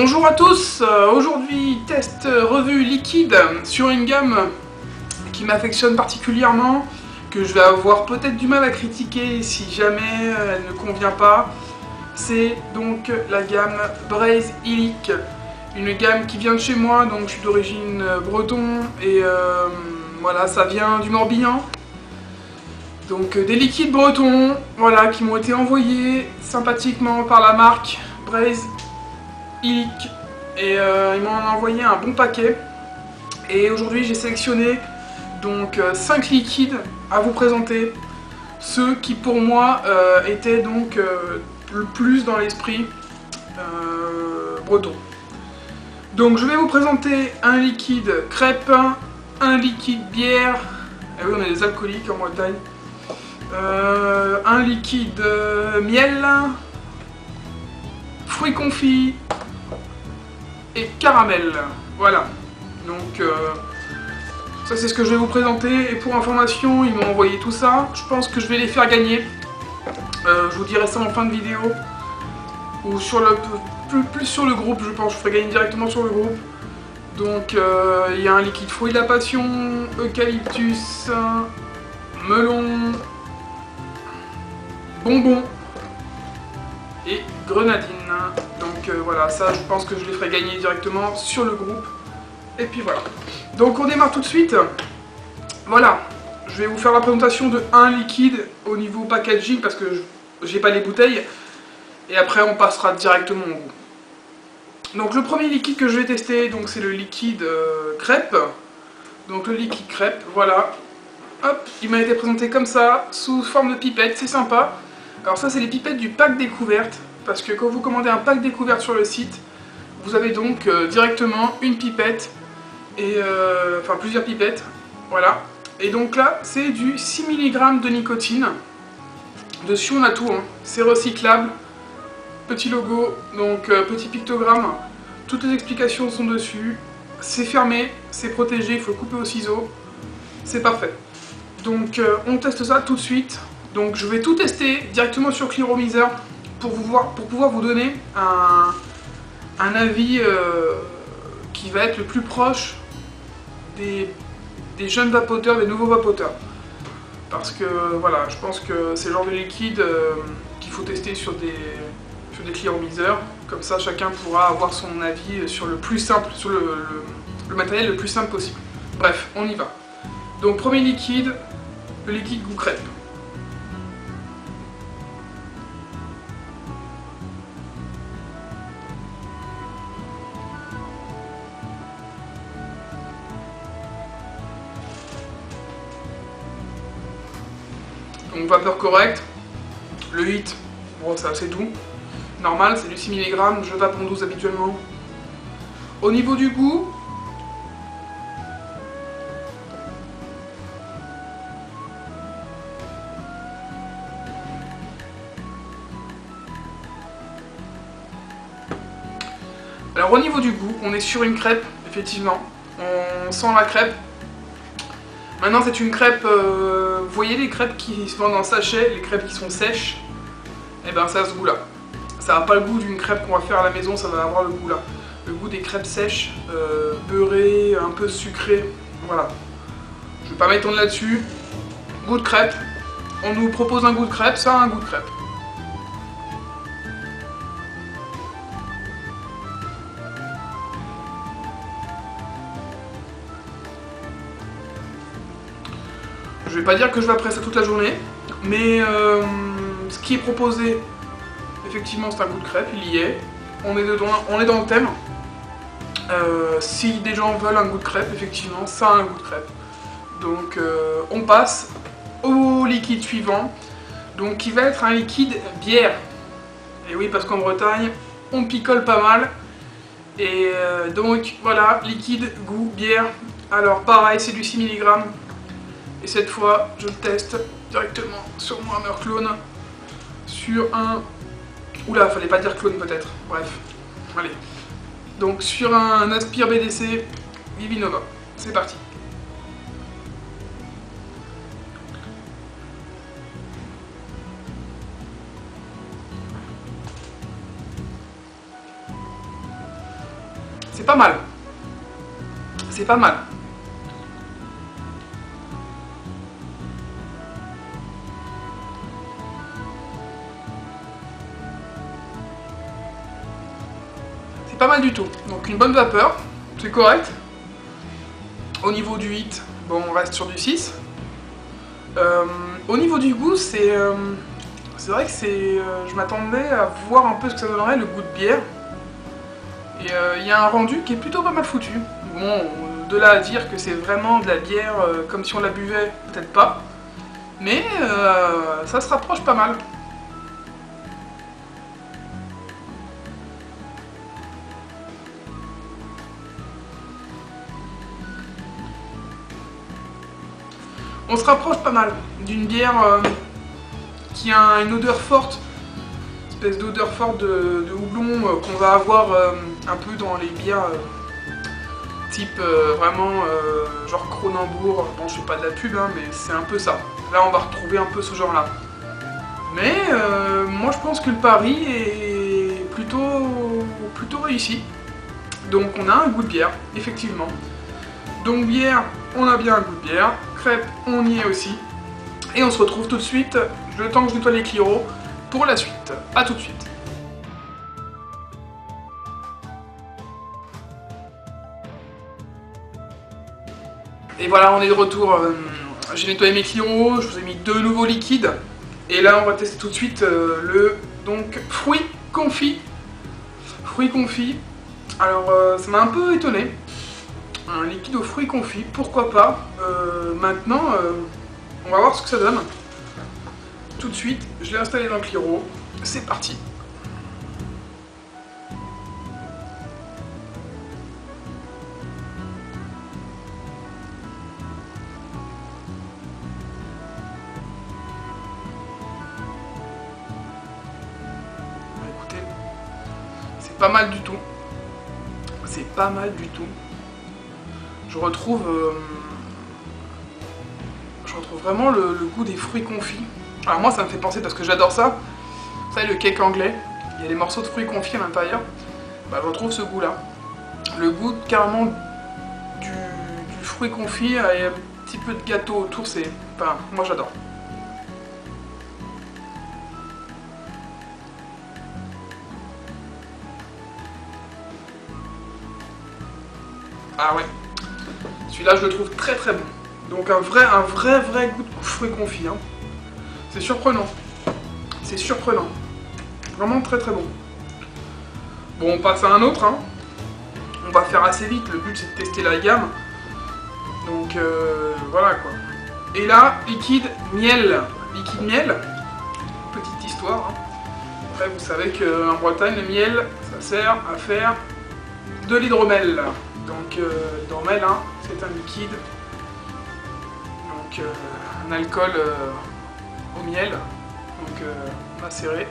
Bonjour à tous, aujourd'hui test revue liquide sur une gamme qui m'affectionne particulièrement, que je vais avoir peut-être du mal à critiquer si jamais elle ne convient pas. C'est donc la gamme Braze Illic, une gamme qui vient de chez moi, donc je suis d'origine breton et voilà, ça vient du Morbihan. Donc des liquides bretons, voilà, qui m'ont été envoyés sympathiquement par la marque Braze Illic et ils m'ont envoyé un bon paquet. Et aujourd'hui j'ai sélectionné donc 5 liquides à vous présenter, ceux qui pour moi étaient donc le plus dans l'esprit breton. Donc je vais vous présenter un liquide crêpe, un liquide bière, et oui on est des alcooliques en Bretagne, un liquide miel, fruits confits et caramel. Voilà, donc ça c'est ce que je vais vous présenter. Et pour information, ils m'ont envoyé tout ça. Je pense que je vais les faire gagner. Je vous dirai ça en fin de vidéo. Ou sur le plus sur le groupe, je pense. Je ferai gagner directement sur le groupe. Donc il y a un liquide fruit de la passion, eucalyptus, melon, bonbon et grenadine. Donc voilà, ça je pense que je les ferai gagner directement sur le groupe. Et puis voilà. Donc on démarre tout de suite. Voilà, je vais vous faire la présentation de un liquide au niveau packaging parce que j'ai pas les bouteilles. Et après on passera directement au goût. Donc le premier liquide que je vais tester, donc c'est le liquide crêpe. Donc le liquide crêpe, voilà. Hop, il m'a été présenté comme ça, sous forme de pipette, c'est sympa. Alors ça c'est les pipettes du pack découverte. Parce que quand vous commandez un pack découverte sur le site, vous avez donc directement une pipette, et enfin plusieurs pipettes, voilà. Et donc là, c'est du 6 mg de nicotine. Dessus on a tout, hein. C'est recyclable, petit logo, donc petit pictogramme. Toutes les explications sont dessus. C'est fermé, c'est protégé, il faut le couper au ciseau. C'est parfait. Donc on teste ça tout de suite. Donc je vais tout tester directement sur Clearometer pour pouvoir vous donner un avis qui va être le plus proche des jeunes vapoteurs, des nouveaux vapoteurs. Parce que voilà, je pense que c'est le genre de liquide qu'il faut tester sur des Clearometer. Comme ça chacun pourra avoir son avis sur le plus simple, sur le matériel le plus simple possible. Bref, on y va. Donc premier liquide, le liquide goût crêpe. Donc vapeur correcte, le 8, bon c'est assez doux, normal c'est du 6 mg, je vape en 12 habituellement. Au niveau du goût, alors au niveau du goût, on est sur une crêpe, effectivement, on sent la crêpe. Maintenant c'est une crêpe, vous voyez les crêpes qui se vendent en sachet, les crêpes qui sont sèches, et ben ça a ce goût là. Ça n'a pas le goût d'une crêpe qu'on va faire à la maison, ça va avoir le goût là. Le goût des crêpes sèches, beurrées, un peu sucrées, voilà. Je vais pas m'étendre là-dessus. Goût de crêpe, on nous propose un goût de crêpe, ça a un goût de crêpe. Je vais pas dire que je vais après ça toute la journée, mais ce qui est proposé, effectivement c'est un goût de crêpe, il y est. On est dans le thème. Si des gens veulent un goût de crêpe, effectivement ça a un goût de crêpe. Donc on passe au liquide suivant, donc qui va être un liquide bière. Et oui, parce qu'en Bretagne, on picole pas mal. Et donc voilà, liquide goût bière. Alors pareil, c'est du 6 mg. Et cette fois, je le teste directement sur mon Hammer Clone. Sur un... Oula, fallait pas dire clone peut-être. Bref, allez. Donc sur un Aspire BDC Vivinova. C'est parti. pas mal. C'est pas mal. C'est pas mal du tout. Donc une bonne vapeur, c'est correct. Au niveau du 8, bon, on reste sur du 6. Au niveau du goût, c'est vrai que je m'attendais à voir un peu ce que ça donnerait, le goût de bière. Et il y a un rendu qui est plutôt pas mal foutu. Bon, de là à dire que c'est vraiment de la bière comme si on la buvait, peut-être pas. Mais ça se rapproche pas mal. On se rapproche pas mal d'une bière qui a une odeur forte, une espèce d'odeur forte de houblon qu'on va avoir un peu dans les bières type vraiment genre Kronenbourg. Bon, je fais pas de la pub, hein, mais c'est un peu ça. Là, on va retrouver un peu ce genre-là. Mais moi, je pense que le pari est plutôt réussi. Donc, on a un goût de bière, effectivement. Donc, bière, on a bien un goût de bière. Crêpes, on y est aussi. Et on se retrouve tout de suite, le temps que je nettoie les Clio, pour la suite. A tout de suite. Et voilà, on est de retour. J'ai nettoyé mes Clio, je vous ai mis 2 nouveaux liquides. Et là, on va tester tout de suite le fruit confit. Fruit confit. Alors, ça m'a un peu étonné. Un liquide aux fruits confits, pourquoi pas. Maintenant, on va voir ce que ça donne. Tout de suite, je l'ai installé dans le Clio. C'est parti. Écoutez, c'est pas mal du tout. C'est pas mal du tout. Je retrouve vraiment le goût des fruits confits. Alors moi, ça me fait penser, parce que j'adore ça, vous savez, le cake anglais, il y a des morceaux de fruits confits à l'intérieur. Bah, je retrouve ce goût-là. Le goût carrément du fruit confit et un petit peu de gâteau autour, c'est... Enfin, moi j'adore. Ah ouais. Celui-là, je le trouve très très bon. Donc un vrai goût de fruits confits. Hein. C'est surprenant. C'est surprenant. Vraiment très très bon. Bon, on passe à un autre. Hein. On va faire assez vite. Le but, c'est de tester la gamme. Donc voilà quoi. Et là, liquide miel. Liquide miel. Petite histoire. Hein. Après, vous savez qu'en Bretagne, le miel, ça sert à faire de l'hydromel. Donc l'hydromel, hein, c'est un liquide. Donc un alcool au miel. Donc macéré.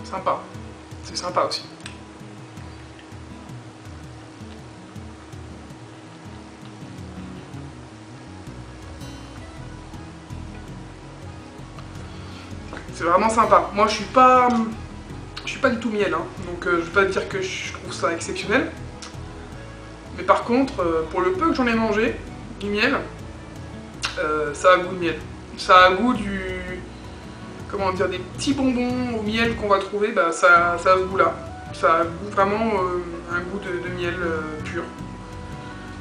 Sympa. C'est sympa aussi. C'est vraiment sympa. Moi, je suis pas du tout miel, hein. Donc je vais pas dire que je trouve ça exceptionnel. Mais par contre, pour le peu que j'en ai mangé, du miel, ça a goût de miel. Ça a goût du... Comment dire, des petits bonbons au miel qu'on va trouver, bah ça a ce goût-là. Ça a vraiment un goût de miel pur.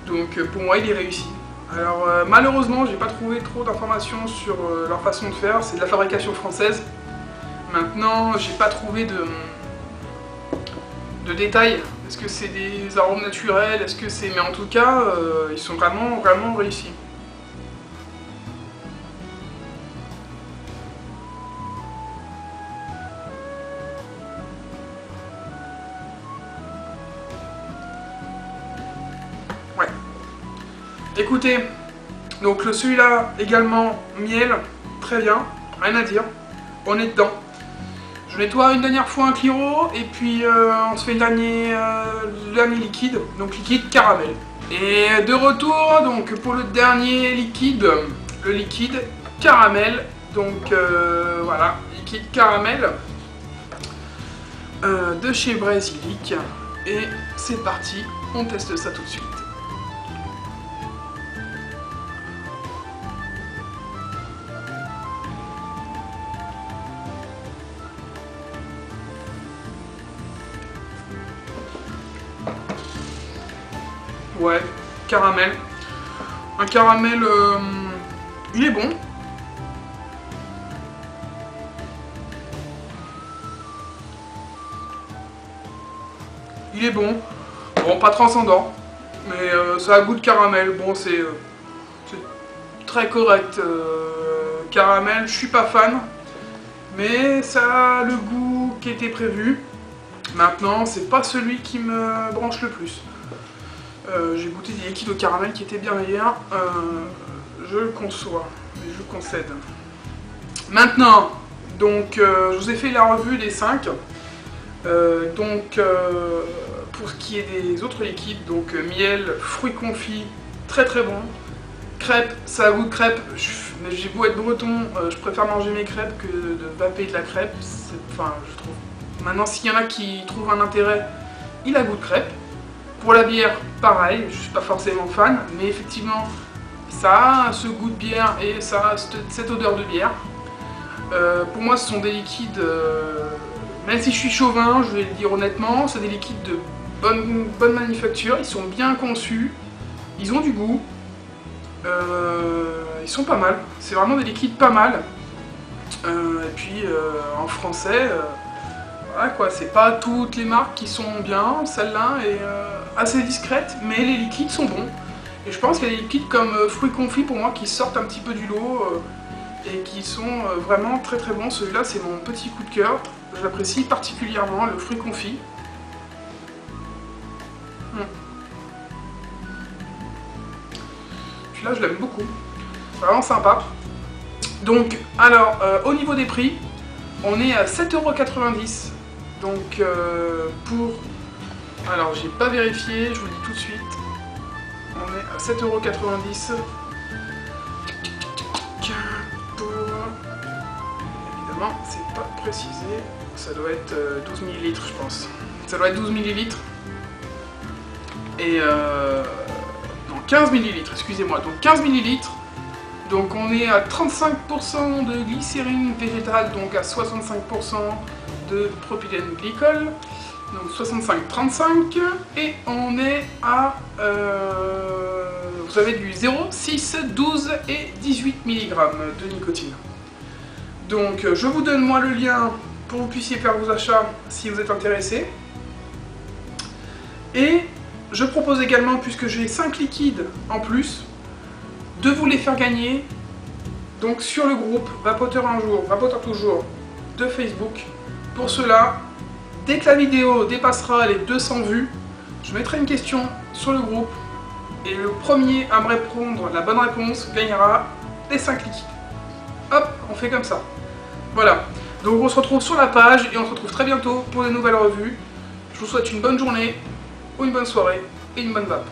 Donc pour moi, il est réussi. Alors malheureusement, j'ai pas trouvé trop d'informations sur leur façon de faire. C'est de la fabrication française. Maintenant, j'ai pas trouvé de détails. Est-ce que c'est des arômes naturels? Est-ce que c'est... Mais en tout cas, ils sont vraiment réussis. Ouais. Écoutez, donc celui-là également, miel, très bien, rien à dire. On est dedans. Je nettoie une dernière fois un Cliro et puis on se fait le dernier liquide, donc liquide caramel. Et de retour donc pour le dernier liquide, le liquide caramel. Donc voilà, liquide caramel de chez Brasilic. Et c'est parti, on teste ça tout de suite. Ouais, caramel. Un caramel, il est bon. Il est bon. Bon, pas transcendant, mais ça a goût de caramel. Bon, c'est très correct. Caramel, je suis pas fan, mais ça a le goût qui était prévu. Maintenant, c'est pas celui qui me branche le plus. J'ai goûté des liquides au caramel qui étaient bien meilleurs, je le conçois, et je concède. Maintenant, donc, je vous ai fait la revue des 5. Pour ce qui est des autres liquides, donc miel, fruits confits, très très bon. Crêpes, ça a goût de crêpes, j'ai beau être breton, je préfère manger mes crêpes que de vaper de la crêpe. Enfin, je trouve. Maintenant, s'il y en a qui trouvent un intérêt, il a goût de crêpe. Pour la bière, pareil, je suis pas forcément fan, mais effectivement, ça a ce goût de bière et ça a cette odeur de bière. Pour moi, ce sont des liquides, même si je suis chauvin, je vais le dire honnêtement, c'est des liquides de bonne manufacture, ils sont bien conçus, ils ont du goût, ils sont pas mal, c'est vraiment des liquides pas mal. Et puis, en français... voilà quoi, c'est pas toutes les marques qui sont bien, celle-là est assez discrète, mais les liquides sont bons. Et je pense qu'il y a des liquides comme fruits confits pour moi qui sortent un petit peu du lot et qui sont vraiment très très bons. Celui-là c'est mon petit coup de cœur, je l'apprécie particulièrement, le fruit confit. Celui-là je l'aime beaucoup, vraiment sympa. Donc, alors, au niveau des prix, on est à 7,90 €. Donc pour... Alors j'ai pas vérifié, je vous le dis tout de suite. On est à 7,90 € pour... Évidemment, c'est pas précisé. Ça doit être 12 ml je pense. Ça doit être 12 ml. Et non, 15 ml, excusez-moi. Donc 15 ml. Donc on est à 35% de glycérine végétale, donc à 65% de propylène glycol, donc 65-35, et on est à, vous avez du 0, 6, 12 et 18 mg de nicotine. Donc je vous donne moi le lien pour que vous puissiez faire vos achats si vous êtes intéressé. Et je propose également, puisque j'ai 5 liquides en plus, de vous les faire gagner donc sur le groupe Vapoteur un jour, Vapoteur toujours de Facebook. Pour cela, dès que la vidéo dépassera les 200 vues, je mettrai une question sur le groupe et le premier à me répondre la bonne réponse gagnera les 5 liquides. Hop, on fait comme ça. Voilà, donc on se retrouve sur la page et on se retrouve très bientôt pour de nouvelles revues. Je vous souhaite une bonne journée ou une bonne soirée et une bonne vape.